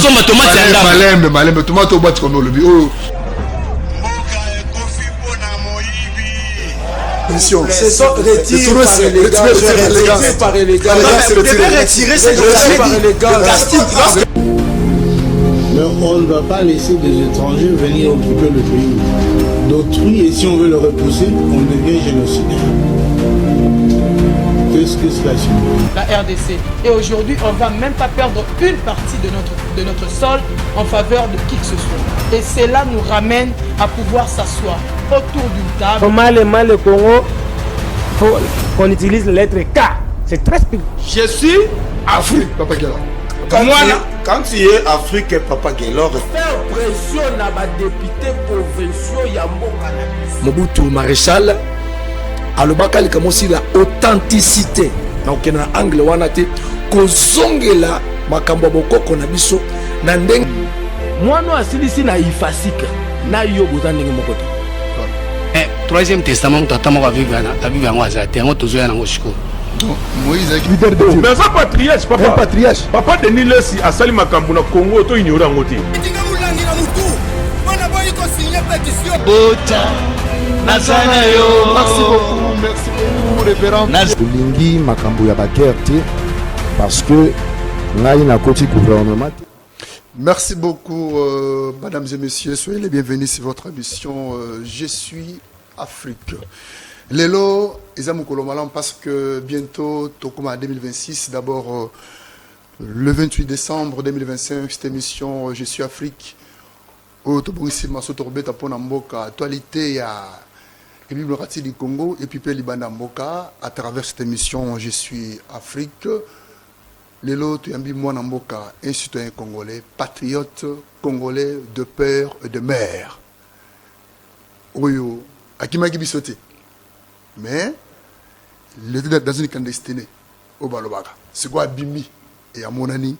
somba tomate ya ndambo. Malembe tomate obati comme le bio. C'est ça, retiré par les gars. Retirer ces mais on ne va pas laisser des étrangers venir occuper le pays d'autrui, et si on veut le repousser, on devient génocidaire. Qu'est-ce que cela signifie? La RDC. Et aujourd'hui, on ne va même pas perdre une partie de notre sol en faveur de qui que ce soit. Et cela nous ramène à pouvoir s'asseoir autour d'une table. Comment le Congo, faut qu'on utilise la lettre K. C'est très spécifique. Je suis Afrique. Papa Guéla. Quand tu es Afrique, Papa Guéla, Faire pression à ma député provinciaux Yamboka. Mobutu Maréchal. Alobaka likamo si la authenticité. Donc na angle wana te kozongela makambo bokoko na biso na ndenge. Mwana asilisi na ifasika. Na yo bozandenge mokoto. Troisième testament tata moko aviva yango azate yango tozoya nango siko. Moïse est leader de Dieu. Mais ça patriarche papa. Patriarche. Papa Denis Lesi asali makambo na Congo to ignorer ngoti. Bota nazana yo. Merci beaucoup révérend. Lingi makambo ya baguerre parce que ngai na koti gouvernement. Merci beaucoup, mesdames et messieurs. Soyez les bienvenus sur votre émission Je suis Afrique. Lelo, Izamukolomalam, parce que bientôt, Tokoma 2026, d'abord le 28 décembre 2025, cette émission Je suis Afrique. Au Tobonisi Masotorbe Tapona Mboka, actualité à Bibliographie du Congo et puis Libanda Mboka, à travers cette émission Je suis Afrique. Lelo Tuyambi Mwanamboka, un citoyen congolais, patriote congolais de père et de mère. Oyo, Akimaki Bisote. Mais, il était dans une clandestinité au Balobaka. C'est quoi Bimi et à Monani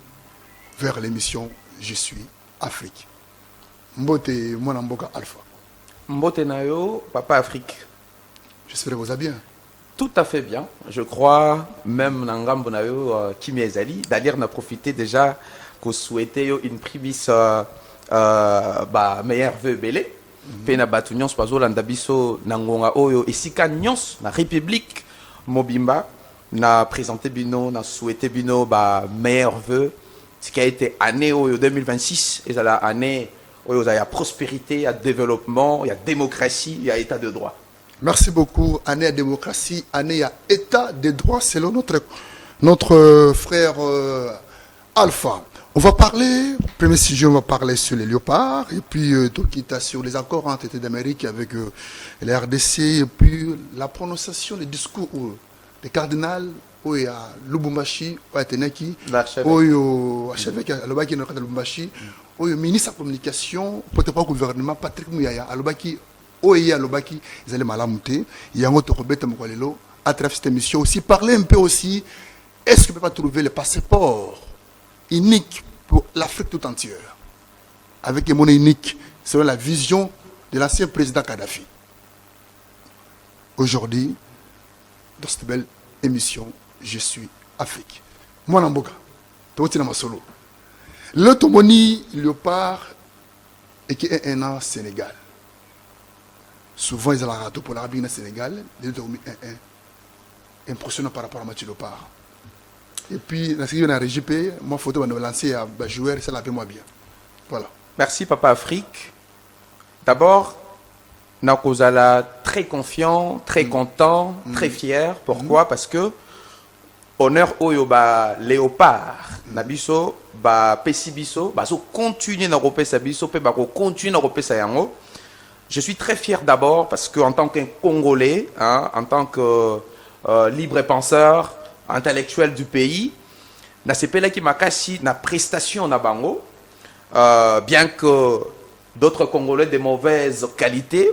vers l'émission Je suis Afrique. Mbote Mwanamboka Alpha. Mbote Nayo, Papa Afrique. J'espère que vous allez bien. Tout à fait bien. Je crois, même Nangambo Nayo, Kimi Ezali. D'ailleurs, on a profité déjà qu'on souhaitait une prémisse meilleur vœu belé. Pena batu nyons pazo landabiso nangonga oyo esika nyons na république mobimba na présenté bino na souhaité bino meilleur vœu ce qui a été année oyo 2026 et la année oyo il y a prospérité, il y a développement, il y a démocratie, il y a état de droit. Merci beaucoup. Année à démocratie, année à état de droit selon notre frère Alpha. On va parler, premier sujet, on va parler sur les léopards, et puis Tokita sur les accords entre États d'Amérique avec les RDC, et puis la prononciation des discours des cardinals, où il y a Lubumbashi, où il y a Tenaki, où il y a l'archevêque Alobaki de Lubumbashi, où il y a le ministre de la communication, peut-être gouvernement, Patrick Mouyaya, Alobaki, où il y a Alobaki, ils allaient malamouter, il y a un autre Robert Moukalelo, à travers cette émission aussi, parler un peu aussi, est-ce qu'on peut pas trouver le passeport unique pour l'Afrique tout entière, avec une monnaie unique, selon la vision de l'ancien président Kadhafi. Aujourd'hui, dans cette belle émission, Je suis Afrique. Moi, Namboka, tu es solo. Le Tomoni Léopard et qui est un an Sénégal. Souvent, ils ont la rate pour l'Arabie au Sénégal, les deux ont impressionnant par rapport à Mathieu Léopard. Et puis, dans ce qui est RGP, moi, photo, on va lancer à joueur, ça l'a fait moi bien. Voilà. Merci, Papa Afrique. D'abord, Nakozala très confiant, très content, très fier. Pourquoi? Parce que honneur au léopard, Nabiso, Pessibiso, continuer à repérer Sabiso, continuer à repérer Sayango. Je suis très fier d'abord parce qu'en tant qu'un Congolais, en tant que libre penseur, intellectuel du pays, na sepela qui m'a cassé na prestation na bango, bien que d'autres Congolais de mauvaise qualité,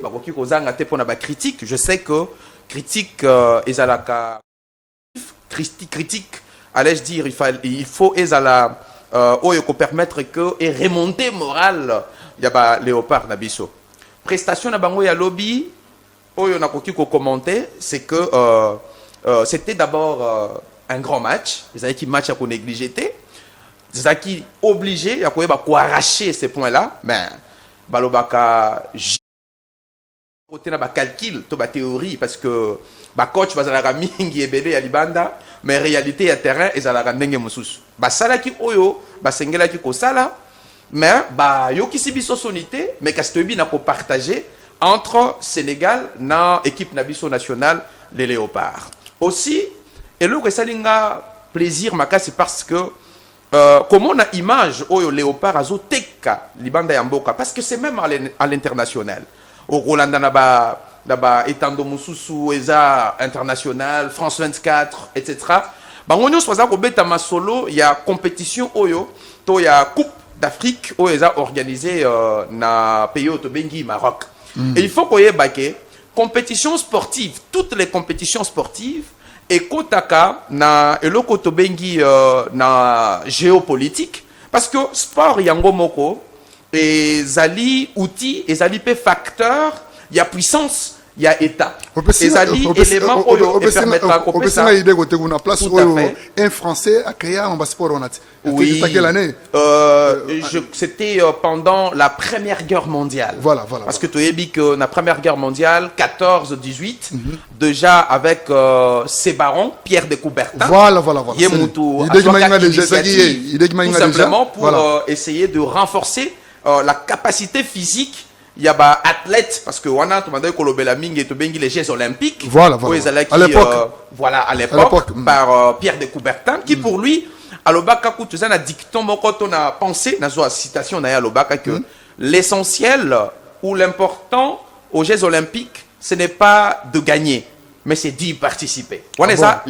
critique, je sais que critique ezalaka critique, allais-je dire, il faut ezala permettre que et remonter morale yaba léopard na biso. Prestation na bango ya lobby oyo nakoki ko commenter, c'est que c'était d'abord un grand match. Les années qui match à qu'on négligé. Zaki obligé à quoi arracher ces points-là, mais balobaka côté na ba calcul, to ba théorie parce que ba coach va zala mingi ebele ya libanda, mais réalité ya terrain ezala ndenge mosusu. Ba sala ki oyo, ba sengela ki ko sala, mais ba yo ki sibiso sonité, mais kastobi na ko partager entre Sénégal na équipe na biso nationale les Léopards. Aussi, et le salinga plaisir makasi parce que comment on a image au Léopard azo teka libanda ya mboka parce que c'est même à l'international. Au Rolanda naba etando mususu eza international, France 24, etc. Bangonyo soza ko beta masolo ya compétition oyo to ya Coupe d'Afrique oyo eza organisée na pays to bengi Maroc. Et il faut qu'on y ait compétition sportive, toutes les compétitions sportives et kotaka na eloko to bengi na géopolitique parce que sport yango moko et zali outil et zali pe facteur il y a puissance il y a état et zali élément oyo et permettra qu'on peut ça idée côté une place où un français a créé un sport on a oui c'était quelle année c'était pendant la première guerre mondiale voilà parce que tu as dit que la première guerre mondiale 14-18 déjà avec ces barons Pierre de Coubertin voilà tout simplement pour essayer de renforcer la capacité physique il y a des athlètes parce que on a demandé que les Jeux olympiques à l'époque par Pierre de Coubertin qui pour lui à l'obaka kutuzana dicton moko to na pensée na zo citation na ya l'obaka que l'essentiel ou l'important aux Jeux olympiques ce n'est pas de gagner mais c'est d'y participer. On est ça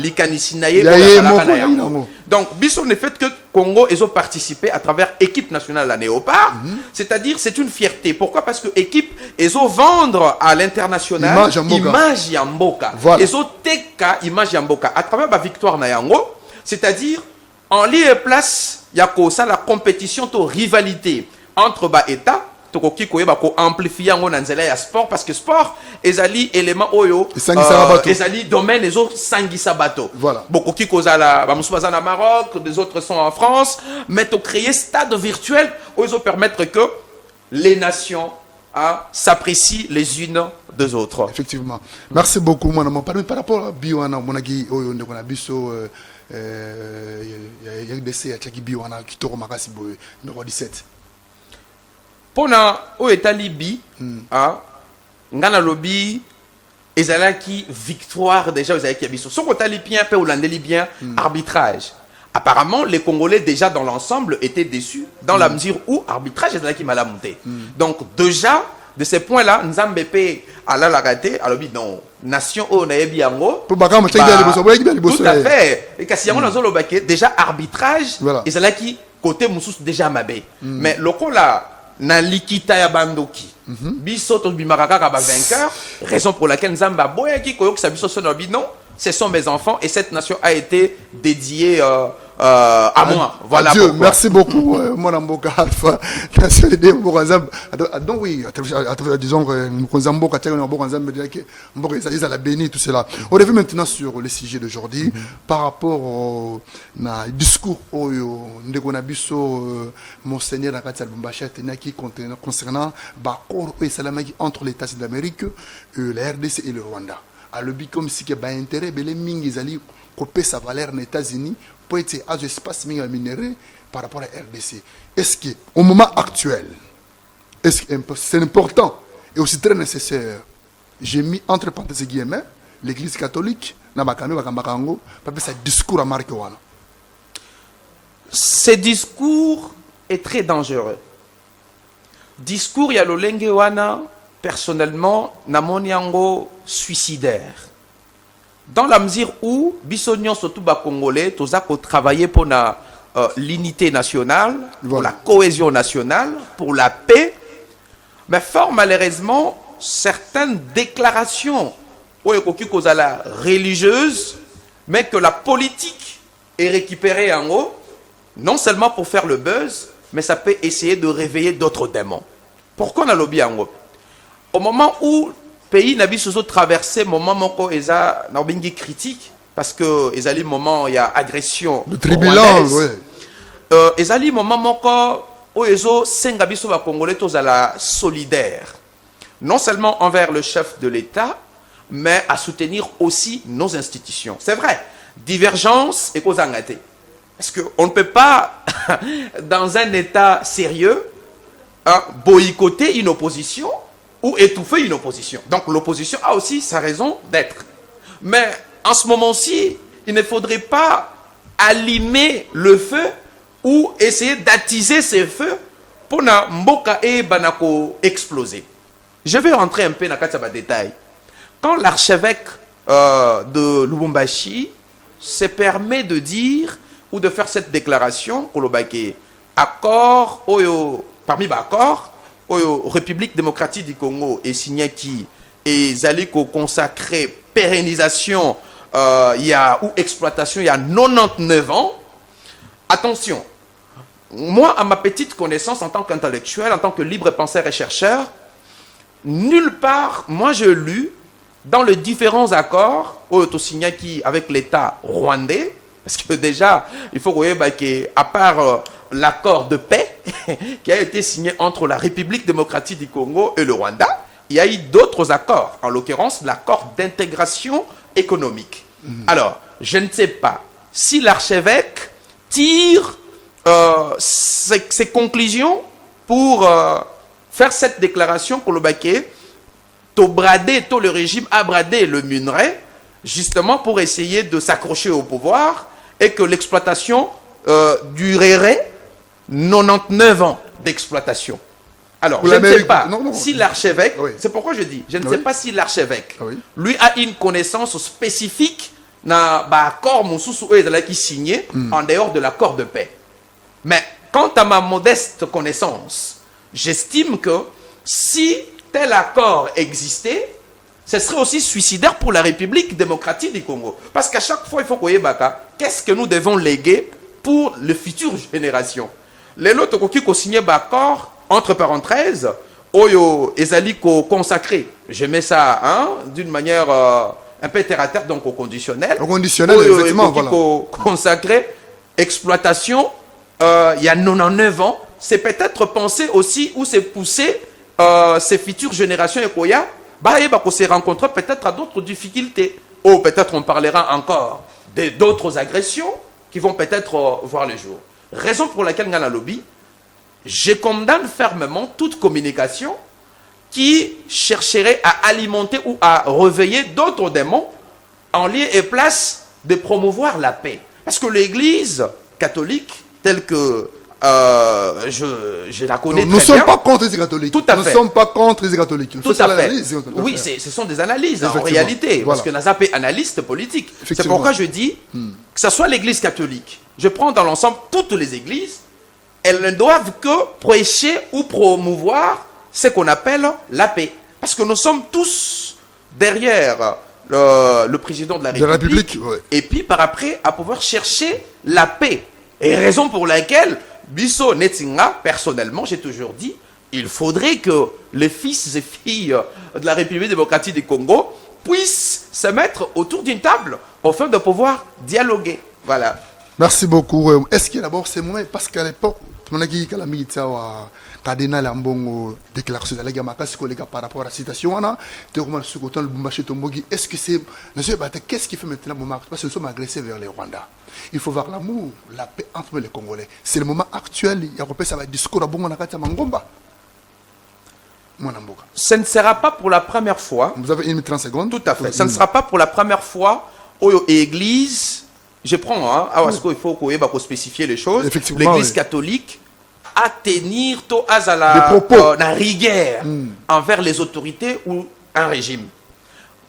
donc biso le fait que Congo ils ont participé à travers équipe nationale la Léopard, c'est-à-dire c'est une fierté. Pourquoi? Parce que équipe ils ont vendre à l'international image yamboka. Ils ont teka image yamboka à travers la victoire na yango, c'est-à-dire en lieu et place il y a ça la compétition to rivalité entre ba état tokoki koyeba ko amplifier ngo na nzela ya sport parce que sport ezali élément oyo ezali domaine les autres sangisa bato voilà bokoki kozala ba musu bazana Maroc des autres sont en France mais to créer stade virtuel oyo permettre que les nations s'apprécient les unes des autres. Effectivement merci beaucoup mon ami par rapport à biwana monaki oyo ndeko na biso ya RDC ya tchaki biwana kitoko makasi boye numéro 17 pona o etali bi ngana lobi ezalaki victoire déjà ezalaki biso soko tali bien pe olandeli bien arbitrage apparemment les Congolais déjà dans l'ensemble étaient déçus dans la mesure où arbitrage ezalaki mal monté donc déjà de ces points là nzambe pe ala la raté alobi non nation o na yebi yango tout à fait et kasi yango nazo lobake déjà arbitrage ezalaki côté mususu déjà mabé mais lokola na likita ya bandoki biso to bimaraka ka ba vainqueur raison pour laquelle nzamba boyaki koyokisa biso sono bi non ce sont mes enfants et cette nation a été dédiée à moi voilà Dieu merci beaucoup mon amboka alpha nationalité mboka donc oui disons mboka tchaka mboka nzambe que mboka ils la béni tout cela on revient maintenant sur le sujet d'aujourd'hui par rapport au discours oyo ndeko na biso monseigneur Nakati Lubumbashi tenaki concernant bakor et salamaki entre les États-Unis d'Amérique la RDC et le Rwanda à le comme si que ba intérêt belé mingi zali copier sa valeur aux États-Unis pour être à l'espace minéré par rapport à RDC. Est-ce que au moment actuel, est-ce que c'est important et aussi très nécessaire? J'ai mis entre parenthèses guillemets l'Église catholique na bakami bakambakango parce que ce discours à marqué wana. Ce discours est très dangereux. Discours ya lolenge wana personnellement namoni yango suicidaire. Dans la mesure où Bissonion surtout bas congolais tous a travaillé pour l'unité nationale, pour la cohésion nationale, pour la paix, mais fort malheureusement certaines déclarations religieuses, mais que la politique est récupérée en haut, non seulement pour faire le buzz, mais ça peut essayer de réveiller d'autres démons. Pourquoi on a lobby en haut? Au moment où pays n'a pas traversé moment moko eza na bingi critique parce que ezali moment il y a agression de tribulance ezali moment moko oyezo senga biso ba congolais tozala solidaire non seulement envers le chef de l'État mais à soutenir aussi nos institutions. C'est vrai, divergence et cause engagée. Parce qu'on ne peut pas, dans un État sérieux, boycotter une opposition ou étouffer une opposition. Donc l'opposition a aussi sa raison d'être. Mais en ce moment-ci, il ne faudrait pas allumer le feu ou essayer d'attiser ces feux pour na mboka et banako exploser. Je vais rentrer un peu dans le détail. Quand l'archevêque de Lubumbashi se permet de dire ou de faire cette déclaration, Kolobake, accord, parmi les accords, République démocratique du Congo et Signaki et Zaliko consacré pérennisation ou exploitation il y a 99 ans. Attention, moi à ma petite connaissance en tant qu'intellectuel, en tant que libre penseur et chercheur, nulle part, moi je lu dans les différents accords Signaki avec l'État rwandais, parce que déjà, il faut voir qu'à part l'accord de paix qui a été signé entre la République démocratique du Congo et le Rwanda, il y a eu d'autres accords, en l'occurrence l'accord d'intégration économique. Alors, je ne sais pas si l'archevêque tire ses conclusions pour faire cette déclaration pour le baquet, le régime a bradé le minerai, justement pour essayer de s'accrocher au pouvoir et que l'exploitation durerait 99 ans d'exploitation. Alors, je ne sais pas si l'archevêque, c'est pourquoi je dis, je ne sais pas si l'archevêque, lui a une connaissance spécifique dans l'accord qui signé en dehors de l'accord de paix. Mais quant à ma modeste connaissance, j'estime que si tel accord existait, ce serait aussi suicidaire pour la République démocratique du Congo. Parce qu'à chaque fois, il faut qu'on y ait qu'est-ce que nous devons léguer pour les futures générations. Les autres qui ont signé l'accord, entre parenthèses, Oyo Ezali consacré. Je mets ça d'une manière un peu terre à terre, donc au conditionnel. Au conditionnel, effectivement, voilà. Consacré, exploitation, il y a 99 ans, c'est peut-être penser aussi ou c'est pousser ces futures générations et Koya, qu'on se rencontre peut-être à d'autres difficultés. Ou peut-être on parlera encore d'autres agressions qui vont peut-être voir le jour. Raison pour laquelle dans la lobby, je condamne fermement toute communication qui chercherait à alimenter ou à réveiller d'autres démons en lieu et place de promouvoir la paix. Parce que l'Église catholique, telle que je la connais très bien. Nous ne sommes pas contre les catholiques. Tout à fait. Nous ne sommes pas contre les catholiques. Tout à fait. Oui, ce sont des analyses en réalité. Voilà. Parce que Nazap est analyste politique. C'est pourquoi je dis que ce soit l'Église catholique. Je prends dans l'ensemble toutes les églises. Elles ne doivent que prêcher ou promouvoir ce qu'on appelle la paix. Parce que nous sommes tous derrière le président de la République. Et puis par après, à pouvoir chercher la paix. Et raison pour laquelle Bisso Netsinga, personnellement, j'ai toujours dit, il faudrait que les fils et filles de la République démocratique du Congo puissent se mettre autour d'une table afin de pouvoir dialoguer. Voilà. Merci beaucoup. Est-ce que d'abord c'est moi, parce qu'à l'époque, on a dit que la militaire Cardinal Ambongo déclaration de la Gamakasi par rapport à la citation, est-ce que c'est. Qu'est-ce qui fait maintenant le moment? Parce que nous sommes agressés vers les Rwandais. Il faut voir l'amour, la paix entre les Congolais. C'est le moment actuel. Il y a un discours à Mangomba. Ce ne sera pas pour la première fois. Vous avez 1 minute 30 secondes. Tout à fait. Ce ne sera pas pour la première fois où l'Église, je prends, il faut spécifier les choses. L'Église catholique à tenir la rigueur envers les autorités ou un régime.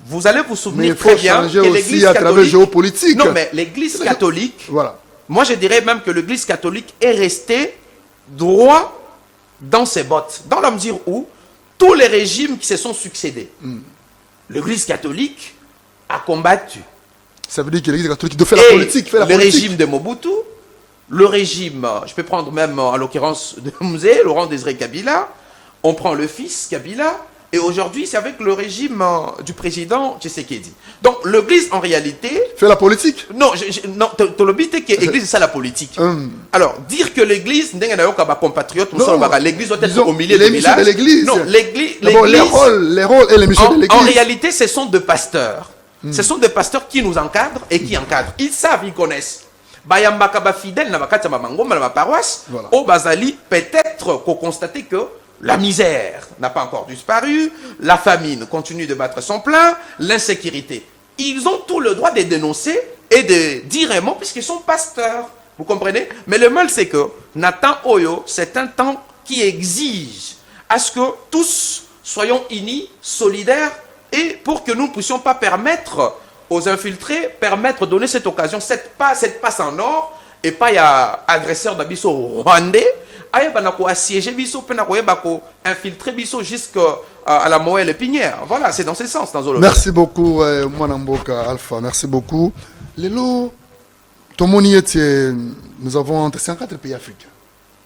Vous allez vous souvenir très bien que l'Église catholique, géopolitique. Non, mais l'Église catholique, voilà. Moi je dirais même que l'Église catholique est restée droit dans ses bottes, dans la mesure où tous les régimes qui se sont succédés, l'Église catholique a combattu. Ça veut dire que l'Église catholique doit faire la politique. Le régime de Mobutu, le régime, je peux prendre même en l'occurrence de Mzee, Laurent Désiré Kabila, on prend le fils Kabila, Et aujourd'hui, c'est avec le régime du président Tshisekedi. Donc, l'église, en réalité... Fait la politique. Non, non, tu que l'église, c'est ça la politique. Alors, dire que l'église, compatriotes, l'église doit être au milieu du village. De l'église. Non, l'église... Les rôles et les missions de l'église. En réalité, ce sont des pasteurs. Ce sont des pasteurs qui nous encadrent et qui encadrent. Ils savent, ils connaissent. Bayambaka fidèle, na bakati mamangoma na paroisse, au Bazali, peut-être qu'on constate que la misère n'a pas encore disparu, la famine continue de battre son plein, l'insécurité. Ils ont tout le droit de dénoncer et de dire un mot puisqu'ils sont pasteurs. Vous comprenez? Mais le mal, c'est que Nathan Oyo, c'est un temps qui exige à ce que tous soyons unis, solidaires, et pour que nous ne puissions pas permettre aux infiltrés, donner cette occasion, cette passe en or, et pas il y a agresseur d'abisso rwandais, il y a assiégé biso, infiltré biso jusqu'à la Moelle Épinière. Voilà, c'est dans ce sens. Merci beaucoup, Mwanamboka Alpha, merci beaucoup. Lélo, nous avons entre 54 pays africains.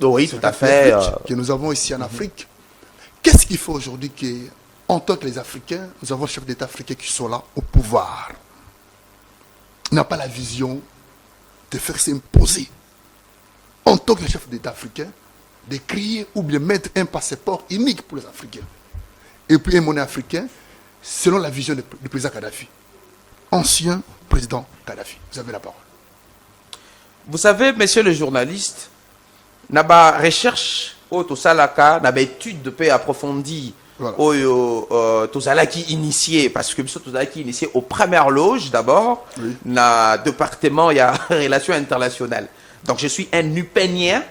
Oui, tout à fait. Que nous avons ici en Afrique. Qu'est-ce qu'il faut aujourd'hui qu'en tant que les Africains, nous avons chefs d'État africains qui sont là au pouvoir? N'a pas la vision de faire s'imposer en tant que chef d'État africain, de créer ou bien mettre un passeport unique pour les Africains. Et puis un monnaie africain, selon la vision du président Kadhafi. Ancien président Kadhafi. Vous avez la parole. Vous savez, messieurs les journalistes, n'a pas recherche, tout ça là, n'a pas étude de paix approfondie. Voilà. Tout ça qui initié, parce que tout ça qui initié aux premières loges d'abord, le département, il y a relations internationales. Donc je suis un Upénien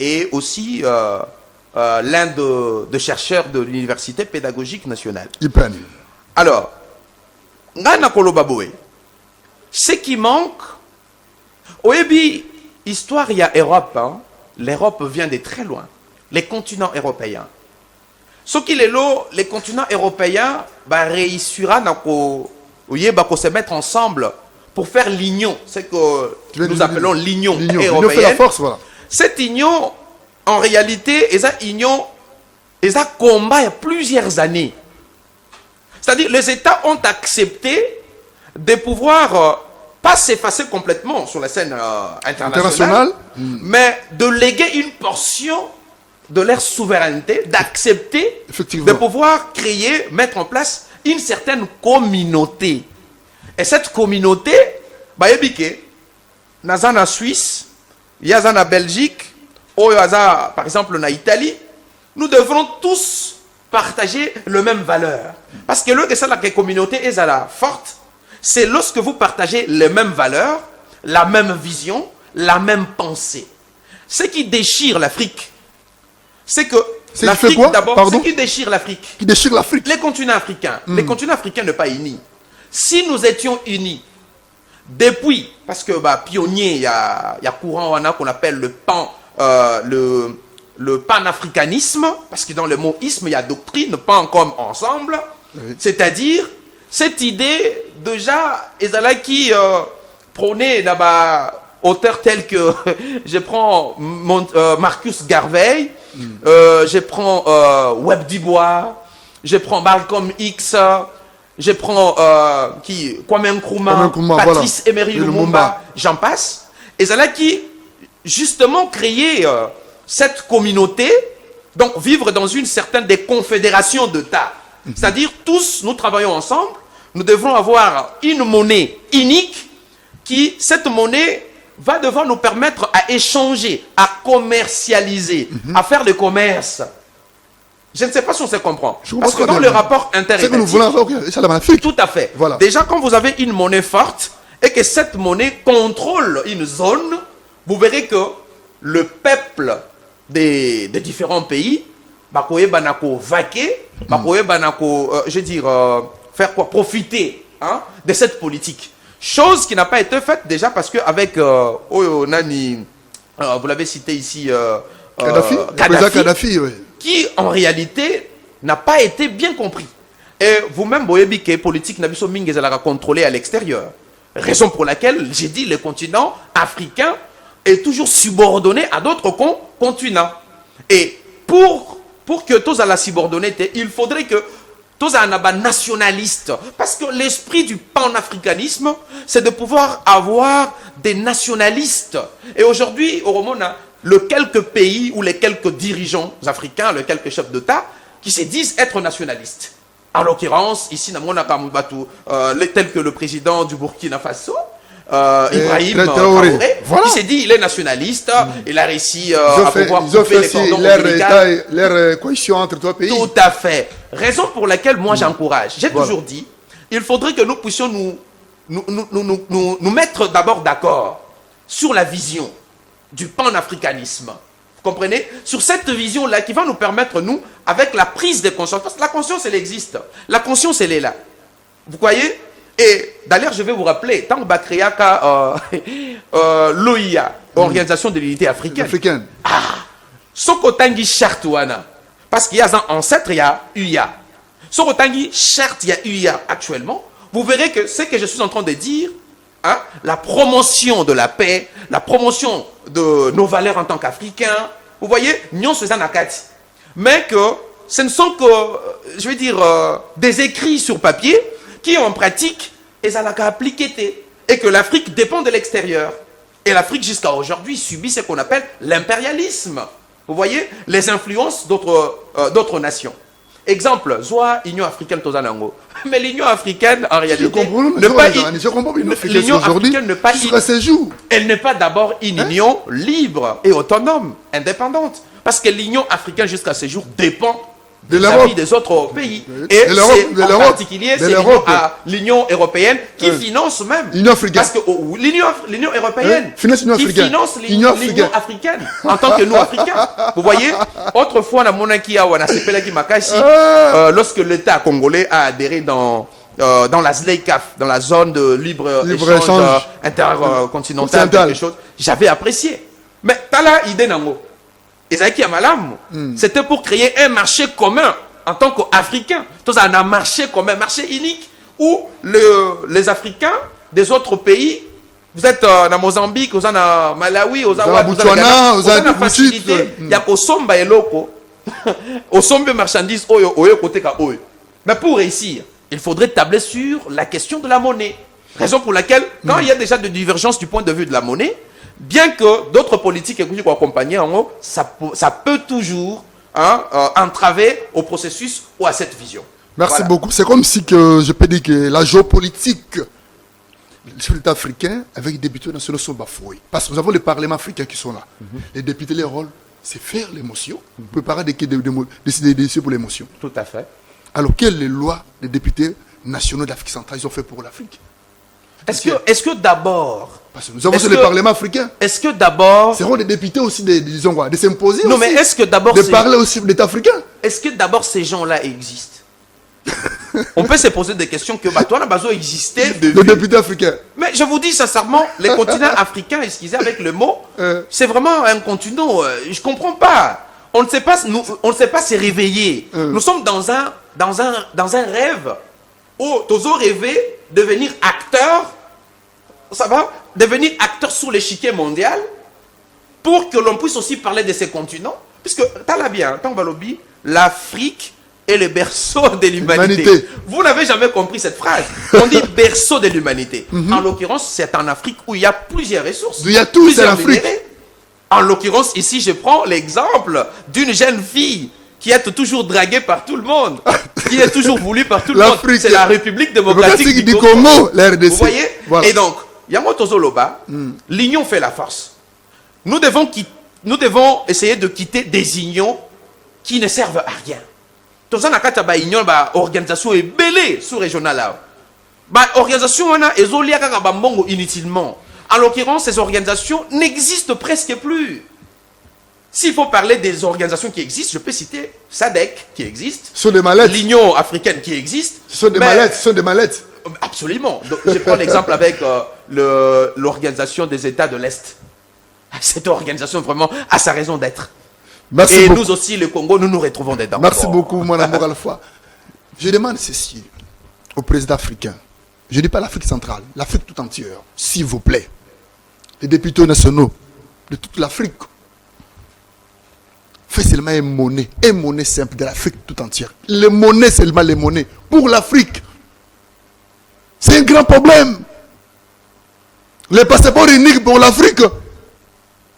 et aussi l'un de chercheurs de l'université pédagogique nationale. Alors, ce qui manque, au début, histoire, il y a Europe. Hein. L'Europe vient de très loin. Les continents européens. Ce qui est là, les continents européens réussira à se mettre ensemble pour faire l'union. C'est que nous appelons l'union européenne. L'union fait la force, voilà. Cette union, en réalité, ils ont combat il y a plusieurs années. C'est-à-dire, les États ont accepté de pouvoir pas s'effacer complètement sur la scène internationale, mais de léguer une portion de leur souveraineté, d'accepter de pouvoir créer, mettre en place une certaine communauté. Et cette communauté, il y a en Suisse, il y a en Belgique, par exemple en Italie, nous devrons tous partager les mêmes valeurs. Parce que la communauté est forte, c'est lorsque vous partagez les mêmes valeurs, la même vision, la même pensée. Ce qui déchire l'Afrique, c'est que l'Afrique, d'abord, ce qui déchire l'Afrique. Qui déchire l'Afrique. Les continents africains. Les continents africains ne sont pas unis. Si nous étions unis, depuis, parce que pionnier, il y a courant qu'on appelle le panafricanisme, parce que dans le mot isme, il y a doctrine, pan comme ensemble. Oui. C'est-à-dire, cette idée, déjà, qui prônait là-bas, auteurs tels que, je prends Marcus Garvey, je prends Webb Du Bois, je prends Malcolm X, je prends Kwame Nkrumah, Patrice Emery Lumumba, j'en passe. Et c'est qui, justement, créer cette communauté, donc vivre dans une certaine des confédérations d'États. C'est-à-dire, tous, nous travaillons ensemble, nous devrons avoir une monnaie unique qui, cette monnaie, va devoir nous permettre à échanger, à commercialiser, à faire le commerce. Je ne sais pas si on se comprend. Parce que dans le rapport interétatique, tout à fait. Voilà. Déjà, quand vous avez une monnaie forte et que cette monnaie contrôle une zone, vous verrez que le peuple des différents pays, faire quoi? Profiter de cette politique. Chose qui n'a pas été faite déjà parce qu'avec vous l'avez cité ici, Kadhafi, oui. Qui en réalité n'a pas été bien compris. Et vous-même, vous savez que la politique n'a pas contrôlée à l'extérieur. Raison pour laquelle j'ai dit le continent africain est toujours subordonné à d'autres continents. Et pour que tous à la subordonnée, il faudrait que tous un nationaliste. Parce que l'esprit du panafricanisme, c'est de pouvoir avoir des nationalistes. Et aujourd'hui, au Romona, les quelques pays ou les quelques dirigeants africains, les quelques chefs d'État, qui se disent être nationalistes. En l'occurrence, ici, tel que le président du Burkina Faso, Ibrahim Traoré, voilà. qui s'est dit il est nationaliste, il a réussi à pouvoir couper les cordons ombilicaux. Leur cohésion entre trois pays. Tout à fait. Raison pour laquelle moi j'encourage. J'ai toujours dit, il faudrait que nous puissions nous mettre d'abord d'accord sur la vision du panafricanisme. Vous comprenez? Sur cette vision-là qui va nous permettre, nous, avec la prise de conscience, parce que la conscience, elle existe. La conscience, elle est là. Vous voyez? Et d'ailleurs, je vais vous rappeler, tant que créé l'OIA, Organisation de l'Unité africaine. Sokotangi Chartouana. Parce qu'il y a un ancêtre, il y a UIA. Sokotangi Chart, il y a UIA actuellement. Vous verrez que ce que je suis en train de dire, hein, la promotion de la paix, la promotion de nos valeurs en tant qu'Africains, vous voyez, Nyon Nakati. Mais que ce ne sont que, je vais dire, des écrits sur papier qui en pratique et que l'Afrique dépend de l'extérieur. Et l'Afrique jusqu'à aujourd'hui subit ce qu'on appelle l'impérialisme. Vous voyez, les influences d'autres nations. Exemple, Zoa, Union africaine Tozanango. Mais l'Union africaine, en réalité, elle n'est pas d'abord une union libre et autonome, indépendante. Parce que l'Union africaine jusqu'à ce jour dépend de la vie des autres pays. Et c'est en particulier l'Union européenne qui finance même. Parce que l'Union européenne qui finance l'Union africaine en tant que nous Africains. Vous voyez, autrefois, la monarchie lorsque l'État congolais a adhéré dans la ZLECAF, dans la zone de libre-échange intercontinental, quelque chose, j'avais apprécié. Mais t'as là idée nango. C'était pour créer un marché commun en tant qu'Africains. Donc, un marché commun, un marché unique où les Africains des autres pays, vous êtes en Mozambique, vous êtes en Malawi, vous êtes en Botswana, vous avez facilité. Il y a Osomba et Loko, Osomba marchandises, côté ka oyo. Mais pour réussir, il faudrait tabler sur la question de la monnaie. Raison pour laquelle, quand il y a déjà de divergences du point de vue de la monnaie, bien que d'autres politiques qui accompagner en haut, ça peut toujours entraver au processus ou à cette vision. Merci beaucoup. C'est comme si que je peux dire que la géopolitique sur l'État africain avec les députés nationaux sont bafoués. Parce que nous avons les parlements africains qui sont là. Les députés, leur rôle, c'est faire l'émotion, préparer décider des décisions pour l'émotion. Tout à fait. Alors, quelles les lois des députés nationaux d'Afrique centrale ils ont fait pour l'Afrique? Est-ce que d'abord... Parce que nous avons les parlements africains. Est-ce que d'abord... Seront des députés aussi, disons quoi, des symposiums. Non, mais est-ce que d'abord... De parler aussi de l'État africain. Est-ce que d'abord ces gens-là existent? On peut se poser des questions que toi, la base existait. Le député africain. Mais je vous dis sincèrement, les continents africains, excusez avec le mot, c'est vraiment un continent, je ne comprends pas. On ne sait pas se réveiller. Nous sommes dans un rêve où tous rêvé de devenir acteur, ça va, devenir acteur sur l'échiquier mondial pour que l'on puisse aussi parler de ces continents. Puisque, t'as là bien, tant Balobi, l'Afrique est le berceau de l'humanité. Vous n'avez jamais compris cette phrase. On dit berceau de l'humanité. En l'occurrence, c'est en Afrique où il y a plusieurs ressources. Il y a tout, c'est l'Afrique. En l'occurrence, ici, je prends l'exemple d'une jeune fille qui est toujours draguée par tout le monde, qui est toujours voulue par tout le monde. C'est la République démocratique du Congo. Vous voyez, voilà. Et donc, Yango Tozoloba, l'union fait la force. Nous devons essayer de quitter des unions qui ne servent à rien. Organisation est belée sous-régionale. Organisation inutilement. En l'occurrence, ces organisations n'existent presque plus. S'il faut parler des organisations qui existent, je peux citer SADC qui existe, l'Union africaine qui existe. Ce sont des mallettes, ce sont des mallettes. Absolument. Donc, je prends l'exemple avec l'Organisation des États de l'Est. Cette organisation vraiment a sa raison d'être. Et beaucoup. Nous aussi, le Congo, nous nous retrouvons dedans. Merci beaucoup, mon amour Alpha. Je demande ceci au président africain. Je ne dis pas l'Afrique centrale, l'Afrique tout entière, s'il vous plaît. Les députés nationaux de toute l'Afrique. fait seulement une monnaie simple de l'Afrique tout entière. Les monnaies, seulement les monnaies pour l'Afrique. C'est un grand problème. Les passeports uniques pour l'Afrique.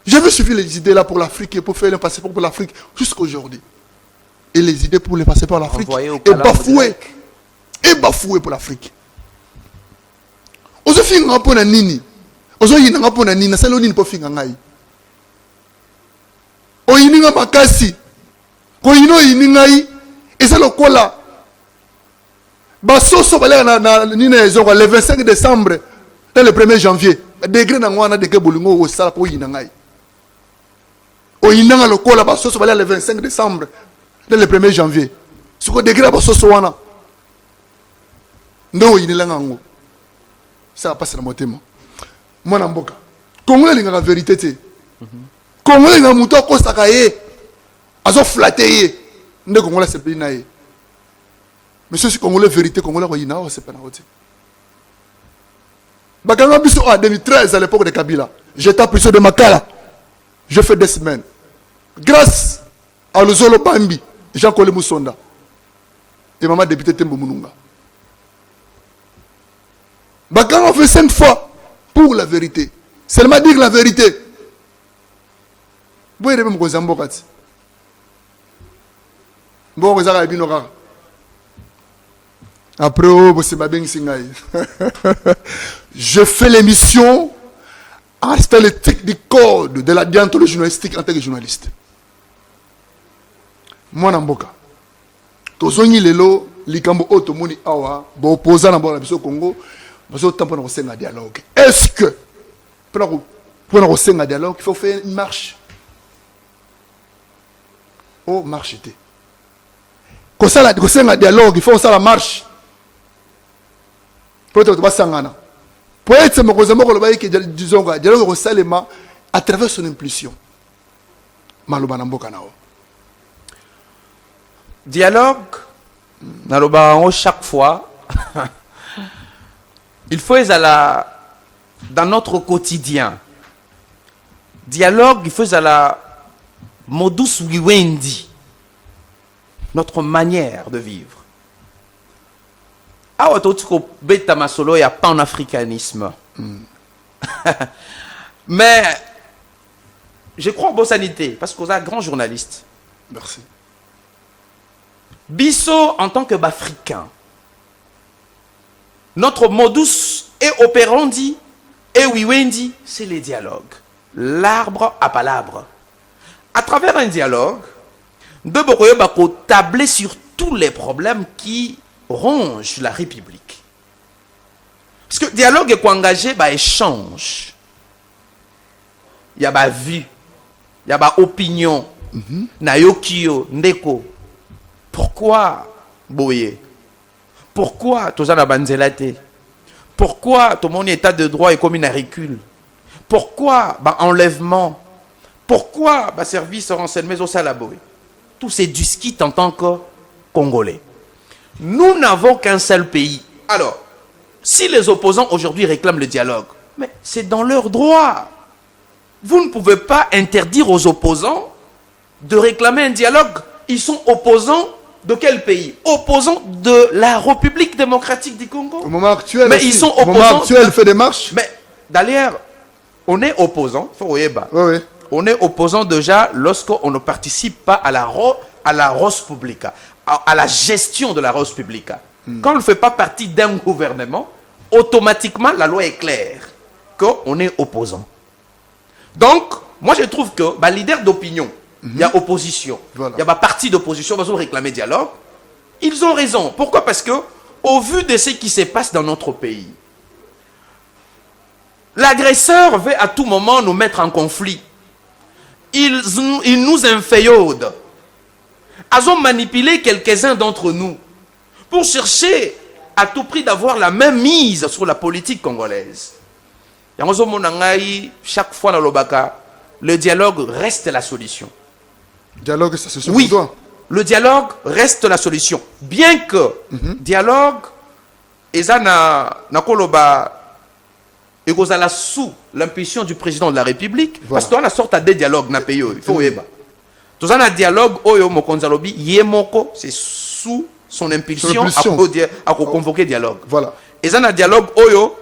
J'avais suivi les idées là pour l'Afrique et pour faire un passeport pour l'Afrique jusqu'à aujourd'hui. Et les idées pour les passeports pour l'Afrique est bafoué. Et bafoué pour l'Afrique. Ozo finga pour nini. Ozo yinanga pour nini. C'est l'oni pour finga ngai. Oyininga makasi. Ko yino yiningai. Et c'est le kola. Basoso balé na nina ezonga le 25 décembre dans le 1er janvier. Degré na ngwana de ke bolingo o sala ko yinangai. Oyinanga le kola basoso balé le 25 décembre dans le 1er janvier. Ce que degré basoso wana. Ndo oyinelanga ngo. Ça passe dans mon thème. Moi na mboka. Congolais linga la vérité te. Congolais linga muto ko sakaye. Azo flatter. Nde Congolais c'est pays naé. Monsieur si Congolais vérité Congolais ko yina c'est pas na route. Bakanga biso en 2013 à l'époque de Kabila. J'étais prison de Makala. Je fais des semaines. Grâce à Lozolo Bambi, Jean-Colé Moussonda et maman député Tembo Mununga. Bakanga fait 5 fois pour la vérité. Seulement dire la vérité. Vous voyez, vous avez après, je fais l'émission en respect l'éthique du code de la déontologie journalistique en tant que journaliste. Moi, Namboka. Tozongi lelo, likambo otomoni awa, bo opposant na bola biso Congo, bazo tampo na kosenga dialogue. Est-ce que pour na kosenga dialogue, il faut faire une marche? Oh, marche était. Kosenga dialogue, il faut faire la marche. Peut-être pas sangana. Peut-être que disons dialogue Salema à travers son impulsion. Maloba Namboka nao. Dialogue, naloba chaque fois. Il faut dans notre quotidien. Dialogue, il faut la modus vivendi, notre manière de vivre. Ah, beta masolo, il y a panafricanisme. Mais je crois en bonne sanité parce qu'on a un grand journaliste. Merci. Bisso en tant que Bafricain, notre modus et operandi et wiwendi, c'est les dialogues. L'arbre à palabre. À travers un dialogue, de Bokoyo Bako tabler sur tous les problèmes qui rongent la République. Parce que le dialogue est engagé, bah, échange. Il y a ba vue, il y a ba opinion, Nayokio, Ndeko. Pourquoi Boye? Pourquoi Tozana Banzelate? Pourquoi tout mon état de droit est comme une recul? Pourquoi bah, enlèvement? Pourquoi bah, service renseignement au Salaboé? Tout c'est du ski en tant que Congolais. Nous n'avons qu'un seul pays. Alors, si les opposants aujourd'hui réclament le dialogue, mais c'est dans leur droit. Vous ne pouvez pas interdire aux opposants de réclamer un dialogue. Ils sont opposants de quel pays? Opposants de la République démocratique du Congo. Au moment actuel, mais aussi, ils sont opposants. Au moment actuel, fait des marches. Mais d'ailleurs, on est opposant. Oui. On est opposant déjà lorsqu'on ne participe pas à la Ros Publica, à la gestion de la Ros Publica. Quand on ne fait pas partie d'un gouvernement, automatiquement la loi est claire qu'on est opposant. Donc, moi je trouve que bah, leader d'opinion, il y a opposition, il y a parti d'opposition, ils ont réclamé dialogue. Ils ont raison. Pourquoi? Parce que au vu de ce qui se passe dans notre pays, l'agresseur veut à tout moment nous mettre en conflit. Il nous inféode. Ils ont manipulé quelques-uns d'entre nous pour chercher à tout prix d'avoir la même mise sur la politique congolaise. Chaque fois dans l'Obaka, le dialogue reste la solution. Dialogue, ça se oui, le dialogue reste la solution. Bien que dialogue, et sous l'impulsion du président de la République, parce qu'on a sorte à des dialogues dans le pays. Il faut Tout ça, un dialogue, Oyo Mokonzalobi, Yemoko, c'est sous son impulsion à convoquer dialogue. Voilà. Et ça, un dialogue, Oyo,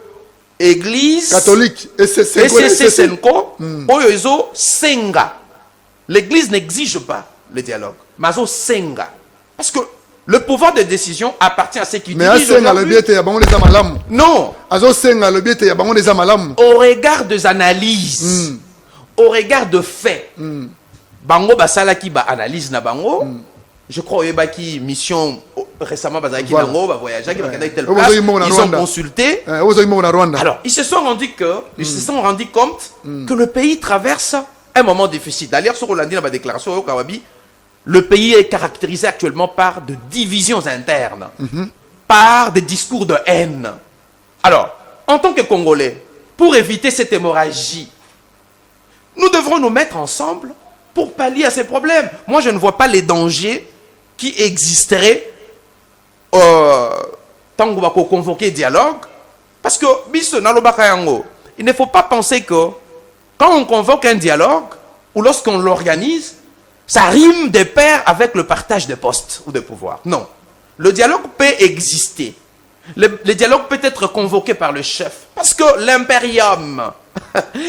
Église catholique, et c'est Senko, Oyo Ezo Senga. L'Église n'exige pas le dialogue. Mais Ezo Senga. Parce que le pouvoir de décision appartient à ceux qui dirigent aujourd'hui. Non. Au regard des analyses, au regard de faits, Bango Basala qui analyse na Bango, je crois qu'il mission récemment Bazaki Bango va voyager, ils ont consulté. Alors, ils se sont rendus compte que le pays traverse un moment difficile. D'ailleurs, sur Rolandi, dans la déclaration au Kawabi, le pays est caractérisé actuellement par de divisions internes, par des discours de haine. Alors, en tant que Congolais, pour éviter cette hémorragie, nous devrons nous mettre ensemble pour pallier à ces problèmes. Moi, je ne vois pas les dangers qui existeraient tant qu'on va convoquer dialogue. Parce que, il ne faut pas penser que quand on convoque un dialogue, ou lorsqu'on l'organise, ça rime de pair avec le partage de postes ou de pouvoir. Non. Le dialogue peut exister. Le dialogue peut être convoqué par le chef. Parce que l'impérium,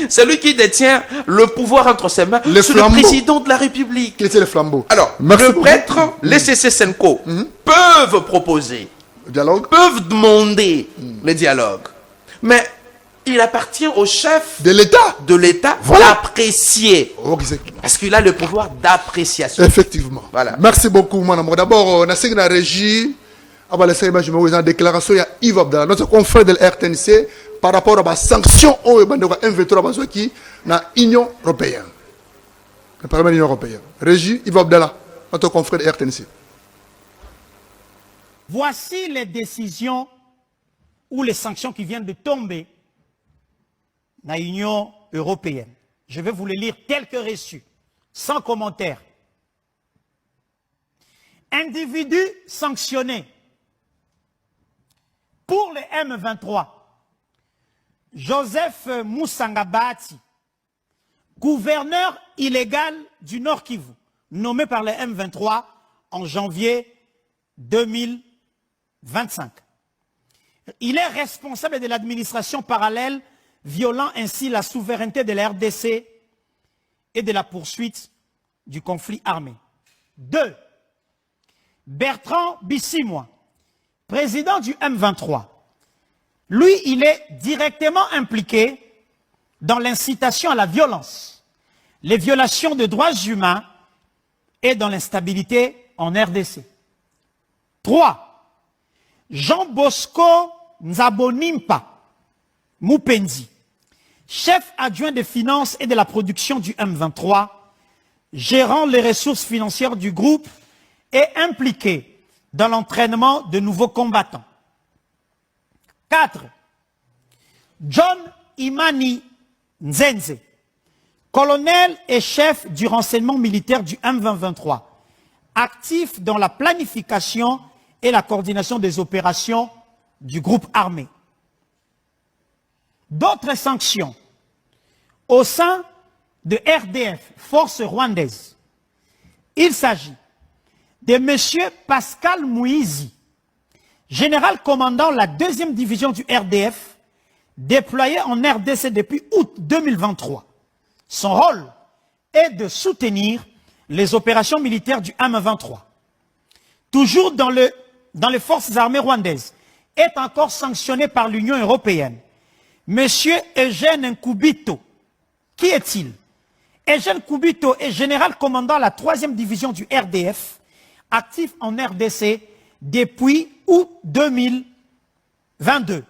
c'est lui qui détient le pouvoir entre ses mains. C'est le président de la République. Quels sont les flambeaux? Alors, le prêtre, les CC Senko, peuvent proposer, peuvent demander le dialogue. Mais il appartient au chef de l'État d'apprécier. Parce qu'il a le pouvoir d'appréciation. Effectivement. Voilà. Merci beaucoup, madame. D'abord, on a signé la régie. La déclaration, il y a Yves Abdallah, notre confrère de l'RTNC, par rapport à la sanction au M23 qui dans l'Union européenne. Le Parlement de l'Union européenne. Régie Yves Abdallah, notre confrère de l'RTNC. Voici les décisions ou les sanctions qui viennent de tomber dans l'Union européenne. Je vais vous les lire telles que reçues, sans commentaire. Individus sanctionnés. Pour le M23, Joseph Moussangabati, gouverneur illégal du Nord Kivu, nommé par le M23 en janvier 2025. Il est responsable de l'administration parallèle, violant ainsi la souveraineté de la RDC et de la poursuite du conflit armé. 2. Bertrand Bissimois, président du M23. Lui, il est directement impliqué dans l'incitation à la violence, les violations de droits humains et dans l'instabilité en RDC. 3. Jean Bosco Nzabonimpa Mupendi, chef adjoint des finances et de la production du M23, gérant les ressources financières du groupe et impliqué dans l'entraînement de nouveaux combattants. 4. John Imani Nzenze, colonel et chef du renseignement militaire du M23, actif dans la planification et la coordination des opérations du groupe armé. D'autres sanctions au sein de RDF, Force rwandaise. Il s'agit de M. Pascal Mouizi, général commandant la 2e division du RDF, déployé en RDC depuis août 2023. Son rôle est de soutenir les opérations militaires du M23. Toujours dans les forces armées rwandaises, est encore sanctionné par l'Union européenne. M. Eugène Nkubito, qui est-il? Eugène Nkubito est général commandant la 3e division du RDF, actif en RDC depuis août 2022,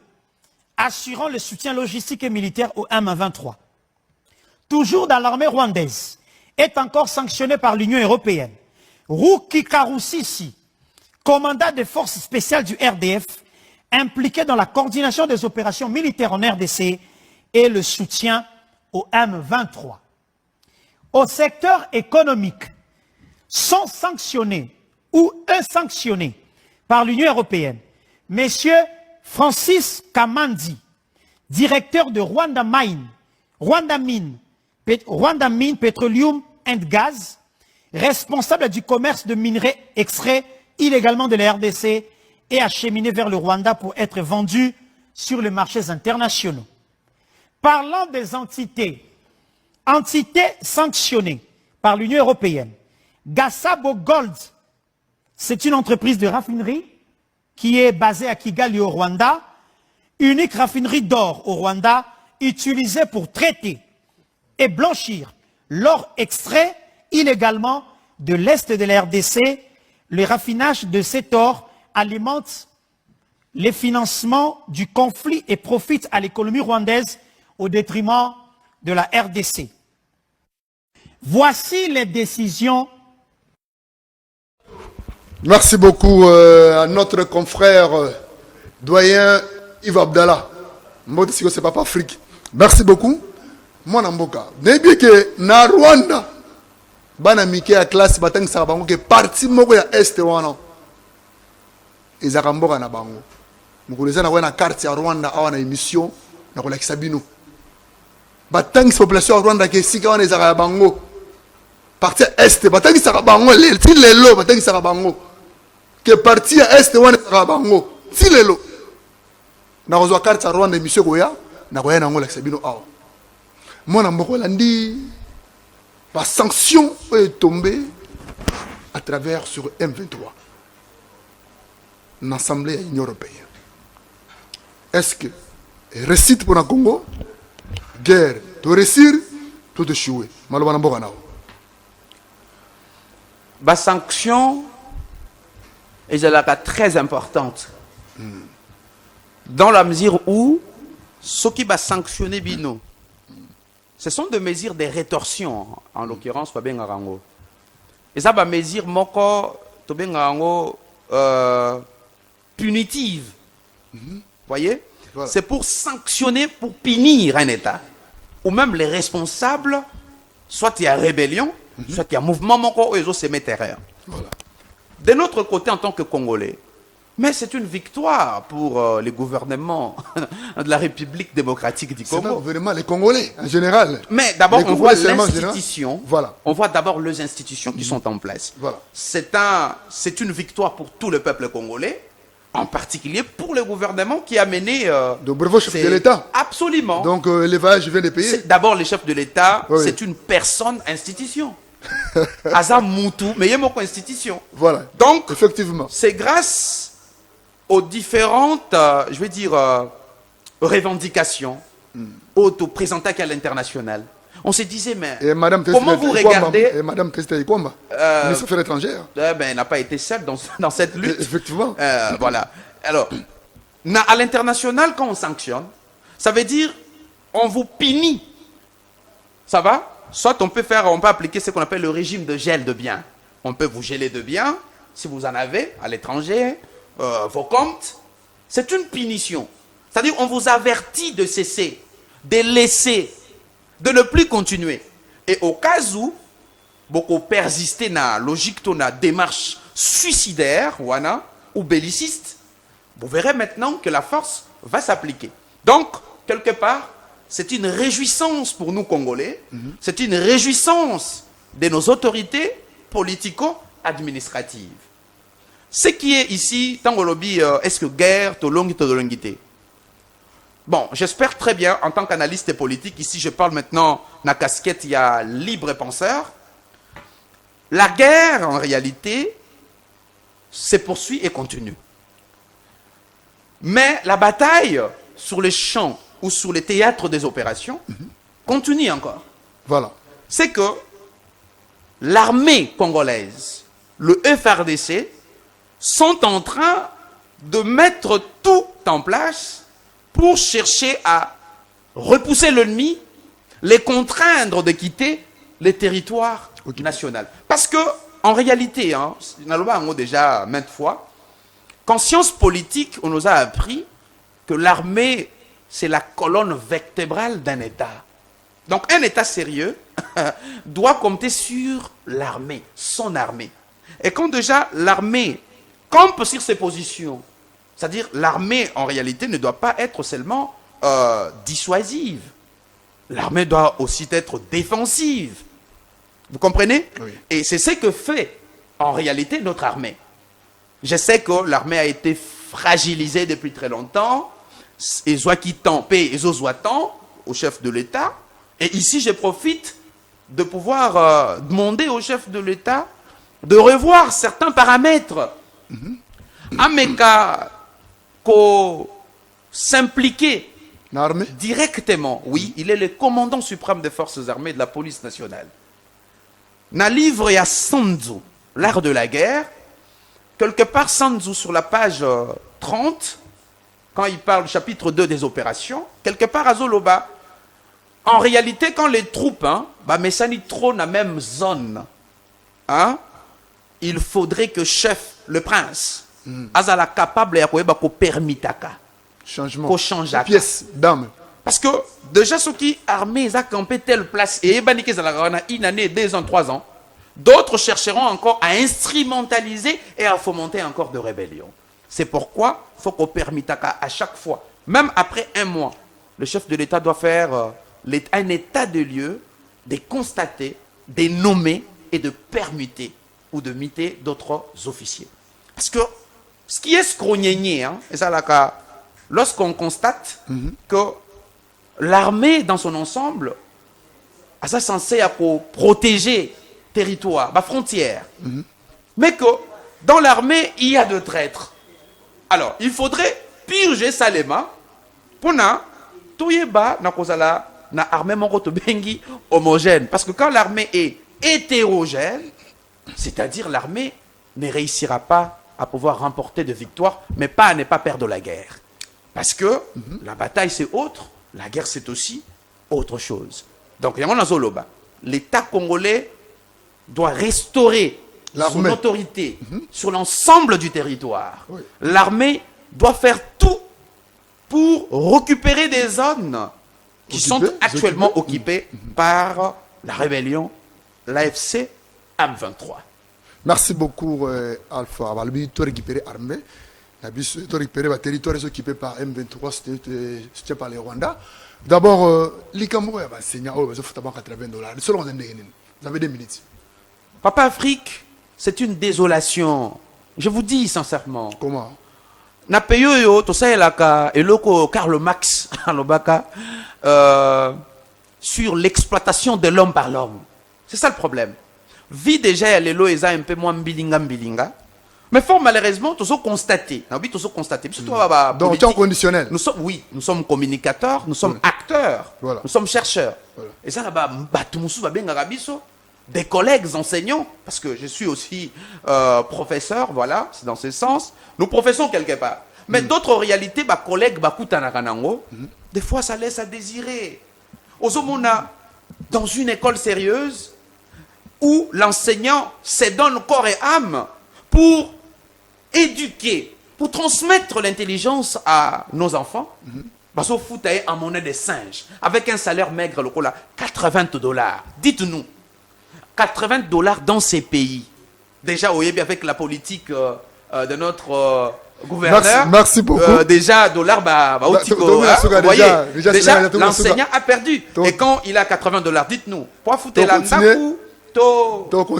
assurant le soutien logistique et militaire au M23. Toujours dans l'armée rwandaise, est encore sanctionné par l'Union européenne. Ruki Karusisi, commandant des forces spéciales du RDF, impliqué dans la coordination des opérations militaires en RDC et le soutien au M23. Au secteur économique, sont sanctionnés ou sanctionnés par l'Union européenne. Monsieur Francis Kamandi, directeur de Rwanda Mine Petroleum and Gas, responsable du commerce de minerais extraits illégalement de la RDC et acheminés vers le Rwanda pour être vendus sur les marchés internationaux. Parlant des entités sanctionnées par l'Union européenne, Gasabo Gold, c'est une entreprise de raffinerie qui est basée à Kigali au Rwanda, unique raffinerie d'or au Rwanda utilisée pour traiter et blanchir l'or extrait illégalement de l'Est de la RDC. Le raffinage de cet or alimente les financements du conflit et profite à l'économie rwandaise au détriment de la RDC. Voici les décisions. Merci beaucoup à notre confrère doyen Yves Abdallah. Mboti c'est Papa Afrique. Merci beaucoup. Moi Namboka. N'est que na Rwanda bana mike ya classe batang sa bango ke parti moko ya est wana. Ezaka mboka na bango. Mukoleza na wana carte ya Rwanda awa na émission na kolakisa bino. Batang population ya Rwanda ke sika wana ezaka bango. Parti est batang sa bango lelo batang sa bango. Que parti ya est wana ezaka bango. Ti lelo. Na kozwa carte ya Rwanda émission koya na koya na ngolakisa bino awa. Mona mboko landi la sanction est tombée à travers sur M23 l'Assemblée de l'Union européenne. Est-ce que récite pour le Congo guerre de réussir tout échouer malobana mboko nao la sanction est très importante dans la mesure où ce qui va sanctionner Bino, ce sont des mesures de rétorsion, en l'occurrence, Fabien Arango. Et ça va mesure moko, Tobin Arango, punitive. Voyez? Voilà. C'est pour sanctionner, pour punir un État. Ou même les responsables, soit il y a rébellion, soit il y a mouvement moko, ou ils ont semé terreur. Voilà. De notre côté, en tant que Congolais, mais c'est une victoire pour les gouvernements de la République démocratique du Congo. C'est pas le gouvernement, les Congolais en général. Mais d'abord, on voit l'institution. Voilà. On voit d'abord les institutions qui sont en place. Voilà. C'est une victoire pour tout le peuple congolais, en particulier pour le gouvernement qui a mené... Donc, bravo, chef de l'État. Absolument. Donc, les voyages viennent des pays. D'abord, le chef de l'État, c'est une personne, institution. Azam Moutou, mais il y a une institution. Voilà. Donc, effectivement, c'est grâce aux différentes, je vais dire, revendications auto-présentées à l'international. On se disait, mais comment vous regardez... Et Madame Christelle Ikwamba, ministre des Affaires étrangères. Elle n'a pas été seule dans cette lutte. Effectivement. Voilà. Alors, à l'international, quand on sanctionne, ça veut dire, on vous punit. Ça va? Soit on peut appliquer ce qu'on appelle le régime de gel de biens. On peut vous geler de biens, si vous en avez, à l'étranger, vos comptes. C'est une punition. C'est-à-dire, on vous avertit de cesser, de laisser, de ne plus continuer. Et au cas où, beaucoup persister dans la logique de la démarche suicidaire ou belliciste, vous verrez maintenant que la force va s'appliquer. Donc, quelque part, c'est une réjouissance pour nous Congolais, c'est une réjouissance de nos autorités politico-administratives. Ce qui est ici, tant lobby, est-ce que guerre, tolongité. Bon, j'espère très bien, en tant qu'analyste politique, ici je parle maintenant, la casquette, il y a libre penseur. La guerre, en réalité, se poursuit et continue. Mais la bataille sur les champs ou sur les théâtres des opérations continue encore. Voilà. C'est que l'armée congolaise, le FARDC, sont en train de mettre tout en place pour chercher à repousser l'ennemi, les contraindre de quitter les territoires nationaux. Parce que, en réalité, nous l'avons déjà maintes fois, qu'en sciences politiques, on nous a appris que l'armée, c'est la colonne vertébrale d'un État. Donc, un État sérieux doit compter sur l'armée, son armée. Et quand déjà l'armée campe sur ses positions, c'est-à-dire l'armée, en réalité, ne doit pas être seulement dissuasive. L'armée doit aussi être défensive. Vous comprenez? Oui. Et c'est ce que fait en réalité notre armée. Je sais que l'armée a été fragilisée depuis très longtemps. Et soit qui tempé, et tant au chef de l'État. Et ici, je profite de pouvoir demander au chef de l'État de revoir certains paramètres. Ameka, ko s'impliquer directement. Oui, il est le commandant suprême des forces armées de la police nationale. Na livre ya Sanzu, l'art de la guerre, quelque part Sanzu sur la page 30, quand il parle du chapitre 2 des opérations, quelque part à Zoloba, en réalité, quand les troupes, mais ça n'y trop dans la même zone, il faudrait que chef, le prince, azala capable de permettre changement. Qu'on change pièce d'âme. Parce que déjà ceux qui armés ont campé telle place et ebaniqué une année, 2 ans, 3 ans, d'autres chercheront encore à instrumentaliser et à fomenter encore de rébellions. C'est pourquoi il faut qu'on permette à chaque fois, même après 1 mois, le chef de l'État doit faire un état de lieu, de constater, de nommer et de permuter ou de muter d'autres officiers. Parce que ce qui est scrognénier, lorsqu'on constate que l'armée dans son ensemble est censée protéger territoire, frontière, mais que dans l'armée, il y a de traîtres. Alors, il faudrait purger Salema pour tout na armée homogène. Parce que quand l'armée est hétérogène, c'est-à-dire l'armée ne réussira pas à pouvoir remporter de victoires, mais pas à ne pas perdre la guerre. Parce que la bataille c'est autre, la guerre c'est aussi autre chose. Donc, l'État congolais doit restaurer son autorité sur l'ensemble du territoire. Oui. L'armée doit faire tout pour récupérer des zones qui sont actuellement occupées par la rébellion, l'AFC M23. Merci beaucoup, Alpha. Tu as récupéré l'armée, tu as récupéré le territoire occupé par M23, c'était par les Rwandais. D'abord, les Camerounais, c'est $80. Vous avez 2 minutes. Papa Afrique, c'est une désolation. Je vous dis sincèrement. Comment? Na peyo to sa elaka eloko Karl Marx alobaka sur l'exploitation de l'homme par l'homme. C'est ça le problème. Vie déjà les lo eza un peu moins bilinga. Mais fort malheureusement, tous ont constaté. Donc, temps conditionnel. Nous sommes communicateurs, nous sommes acteurs, voilà. Nous sommes chercheurs. Voilà. Et ça, des collègues enseignants, parce que je suis aussi professeur, voilà, c'est dans ce sens. Nous professons quelque part. Mais d'autres réalités, collègues, des fois, ça laisse à désirer. Ozomona, dans une école sérieuse, où l'enseignant se donne corps et âme pour éduquer, pour transmettre l'intelligence à nos enfants, parce qu'on fout à monnaie des singes, avec un salaire maigre, le $80. Dites-nous, $80 dans ces pays, déjà avec la politique de notre gouverneur, merci beaucoup. déjà, dollar, déjà l'enseignant a perdu. Et quand il a $80, dites-nous, pour foutre la nakou,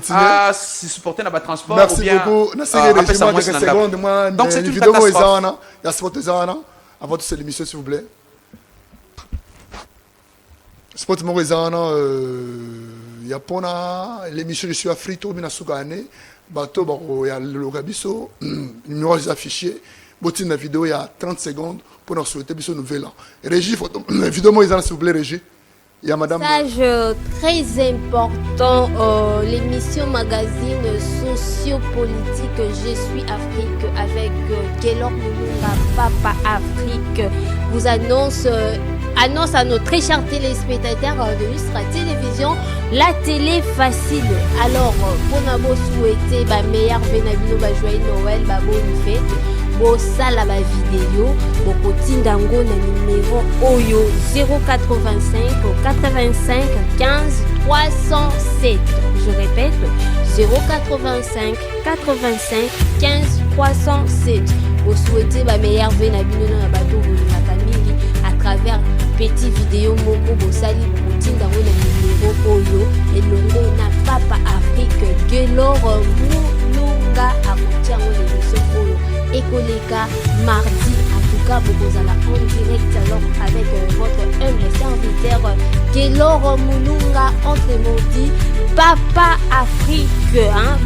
à supporter dans le transport. Merci ou bien, beaucoup. Donc c'est une catastrophe. Avant de cette émission, s'il vous plaît. Sport Morizana, Yapona, l'émission Je suis Afrito, Minasugane, Bateau, il y a le Gabiso, numéro des affichés, Botine la vidéo, il y a 30 secondes pour nous souhaiter une nouvelle an. Régie, vidéo Morizana, s'il vous plaît, Régie. Il y a madame. Message très important, l'émission magazine sociopolitique Je suis Afrique avec Kelor Mulunga, Papa Afrique, vous annonce à nos très chers téléspectateurs de l'Ustra Télévision la télé facile. Alors, pour nous souhaiter meilleur Benabino, joyeux Noël, bonne fête. Bosala ba vidéo bokotindango na numéro oyo 085 85 15 307. Je répète 085 85 15 307. Vous souhaitez ba meilleur vœu na bino na bato na famille à travers petit vidéo moko bosali bokotindango na numéro oyo elongo na Papa Afrique Gelor Mulunga Akoutiango l'émission Polo Ekoleka mardi. En tout cas, Bobozala en direct alors avec votre humble serviteur Gelor Mulunga entre maudits Papa Afrique, hein,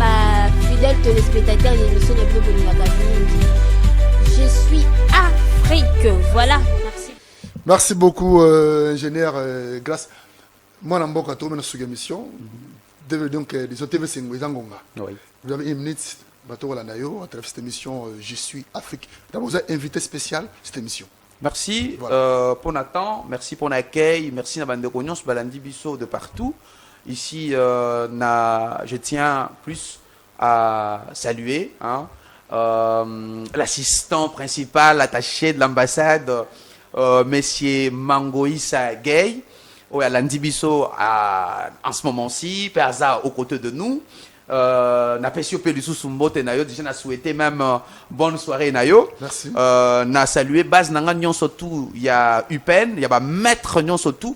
fidèle téléspectateur de l'émission de Bleu je suis Afrique. Voilà, merci. Merci beaucoup, ingénieur. Grâce. Moi, je suis en train de faire émission. Donc, les autres TV, vous avez une minute à travers cette émission Je suis Afrique. D'abord, vous avez invité spécial cette émission. Merci pour Nathan, merci pour l'accueil, merci à Bande de Cognon, Balandi Bisso de partout. Ici, je tiens plus à saluer l'assistant principal attaché de l'ambassade, Monsieur Mangoïsa Gay, à Landibiso en ce moment-ci, Perza aux côtés de nous. Napesio Pelusu Sumbote Nayo, déjà n'a souhaité même bonne soirée Nayo. Merci. N'a salué base nanga nyon surtout, il y a Upen, il y a maître nyon surtout.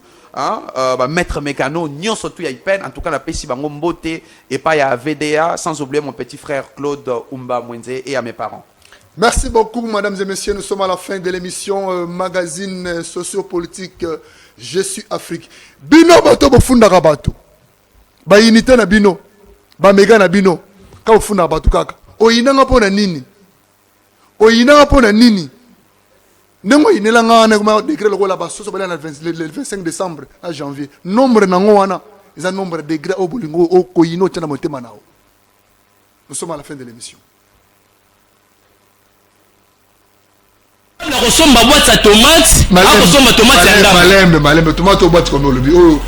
Maître mécano, nyon surtout il y a Upen, en tout cas la Pessi Bango Mbote et pas il y a VDA, sans oublier mon petit frère Claude Umba Mwenze et à mes parents. Merci beaucoup, mesdames et messieurs. Nous sommes à la fin de l'émission magazine sociopolitique Je suis Afrique. Bino bato bofunda rabato. Ba unité na bino. Ba mega na bino. Ka bofunda bato kaka. Oyinanga pona nini? Oyinanga pona nini? Nengo inelanga na kuma décret le la baso so bala le 25 décembre à janvier. Nombre nango wana, ils ont nombre de degrés au bolingo au koyino tena motema nao. Nous sommes à la fin de l'émission. Na kosomba boîte à tomates, na kosomba tomate ya ndama. Malembe tomate au boîte comme le bio.